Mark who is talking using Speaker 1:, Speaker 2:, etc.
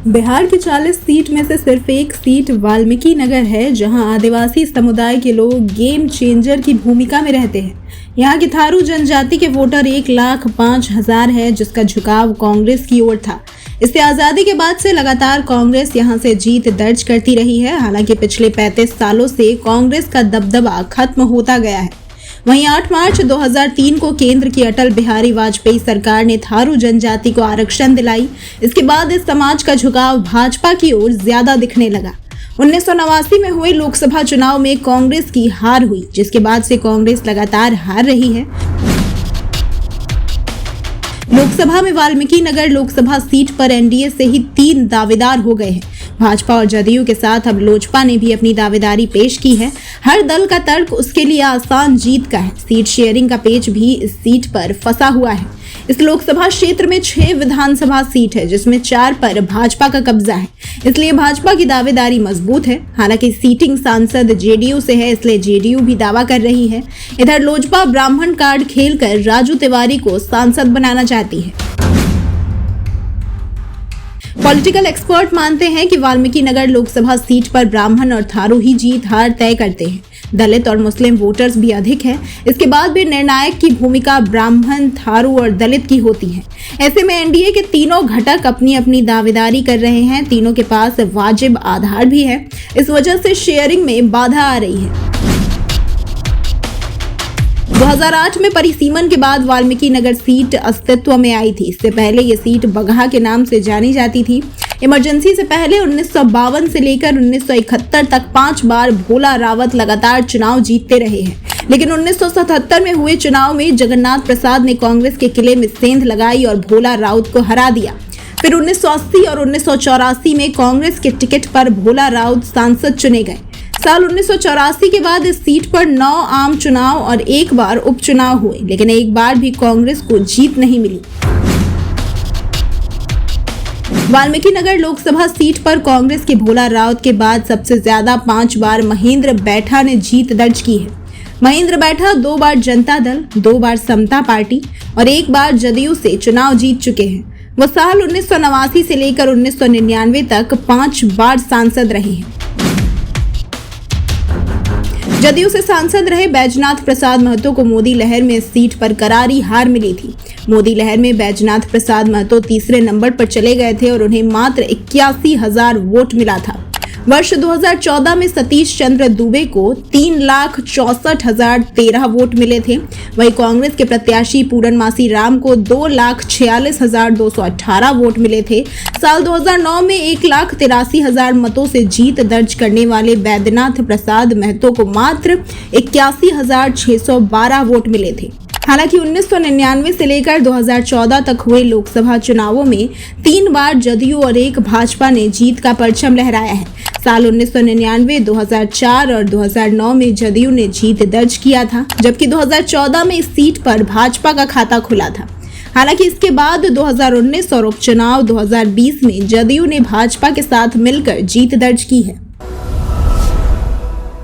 Speaker 1: बिहार की 40 सीट में से सिर्फ एक सीट वाल्मीकि नगर है, जहां आदिवासी समुदाय के लोग गेम चेंजर की भूमिका में रहते हैं। यहां की थारू जनजाति के वोटर 1,05,000 है, जिसका झुकाव कांग्रेस की ओर था। इससे आजादी के बाद से लगातार कांग्रेस यहां से जीत दर्ज करती रही है। हालांकि पिछले 35 सालों से कांग्रेस का दबदबा खत्म होता गया है। वहीं 8 मार्च 2003 को केंद्र की अटल बिहारी वाजपेयी सरकार ने थारू जनजाति को आरक्षण दिलाई। इसके बाद इस समाज का झुकाव भाजपा की ओर ज्यादा दिखने लगा। 1989 में हुए लोकसभा चुनाव में कांग्रेस की हार हुई, जिसके बाद से कांग्रेस लगातार हार रही है। लोकसभा में वाल्मीकि नगर लोकसभा सीट पर एनडीए से ही 3 दावेदार हो गए हैं। भाजपा और जदयू के साथ अब लोजपा ने भी अपनी दावेदारी पेश की है। हर दल का तर्क उसके लिए आसान जीत का है। सीट शेयरिंग का पेच भी इस सीट पर फंसा हुआ है। इस लोकसभा क्षेत्र में 6 विधानसभा सीट है, जिसमें 4 पर भाजपा का कब्जा है, इसलिए भाजपा की दावेदारी मजबूत है। हालांकि सीटिंग सांसद जेडीयू से है, इसलिए जेडीयू भी दावा कर रही है। इधर लोजपा ब्राह्मण कार्ड खेलकर राजू तिवारी को सांसद बनाना चाहती है। पॉलिटिकल एक्सपर्ट मानते हैं कि वाल्मीकि नगर लोकसभा सीट पर ब्राह्मण और थारू ही जीत हार तय करते हैं। दलित और मुस्लिम वोटर्स भी अधिक हैं। इसके बाद भी निर्णायक की भूमिका ब्राह्मण, थारू और दलित की होती है। ऐसे में एनडीए के तीनों घटक अपनी अपनी दावेदारी कर रहे हैं। तीनों के पास वाजिब आधार भी है। इस वजह से शेयरिंग में बाधा आ रही है। 2008 में परिसीमन के बाद वाल्मीकि नगर सीट अस्तित्व में आई थी। इससे पहले ये सीट बगहा के नाम से जानी जाती थी। इमरजेंसी से पहले 1952 से लेकर 1971 तक 5 बार भोला रावत लगातार चुनाव जीतते रहे हैं। लेकिन 1977 में हुए चुनाव में जगन्नाथ प्रसाद ने कांग्रेस के किले में सेंध लगाई और भोला राउत को हरा दिया। फिर 1980 और 1984 में कांग्रेस के टिकट पर भोला राउत सांसद चुने गए। साल 1984 के बाद इस सीट पर 9 आम चुनाव और 1 बार उपचुनाव हुए, लेकिन एक बार भी कांग्रेस को जीत नहीं मिली। वाल्मीकि नगर लोकसभा सीट पर कांग्रेस के भोला राउत के बाद सबसे ज्यादा 5 बार महेंद्र बैठा ने जीत दर्ज की है। महेंद्र बैठा 2 बार जनता दल, 2 बार समता पार्टी और 1 बार जदयू से चुनाव जीत चुके हैं। वो साल 1989 से लेकर 1999 तक 5 बार सांसद रहे हैं। जदयू से सांसद रहे बैजनाथ प्रसाद महतो को मोदी लहर में इस सीट पर करारी हार मिली थी। मोदी लहर में बैजनाथ प्रसाद महतो तीसरे नंबर पर चले गए थे और उन्हें मात्र 81,000 वोट मिला था। वर्ष 2014 में सतीश चंद्र दुबे को 3,64,013 वोट मिले थे। वहीं कांग्रेस के प्रत्याशी पूरनमासी राम को 2,46,218 वोट मिले थे। साल 2009 में 1,83,000 मतों से जीत दर्ज करने वाले बैद्यनाथ प्रसाद महतो को मात्र 81,612 वोट मिले थे। हालांकि 1999 से लेकर 2014 तक हुए लोकसभा चुनावों में 3 बार जदयू और 1 भाजपा ने जीत का परचम लहराया है। साल 1999, 2004 और 2009 में जदयू ने जीत दर्ज किया था, जबकि 2014 में इस सीट पर भाजपा का खाता खुला था। हालांकि इसके बाद 2019 और उपचुनाव 2020 में जदयू ने भाजपा के साथ मिलकर जीत दर्ज की है।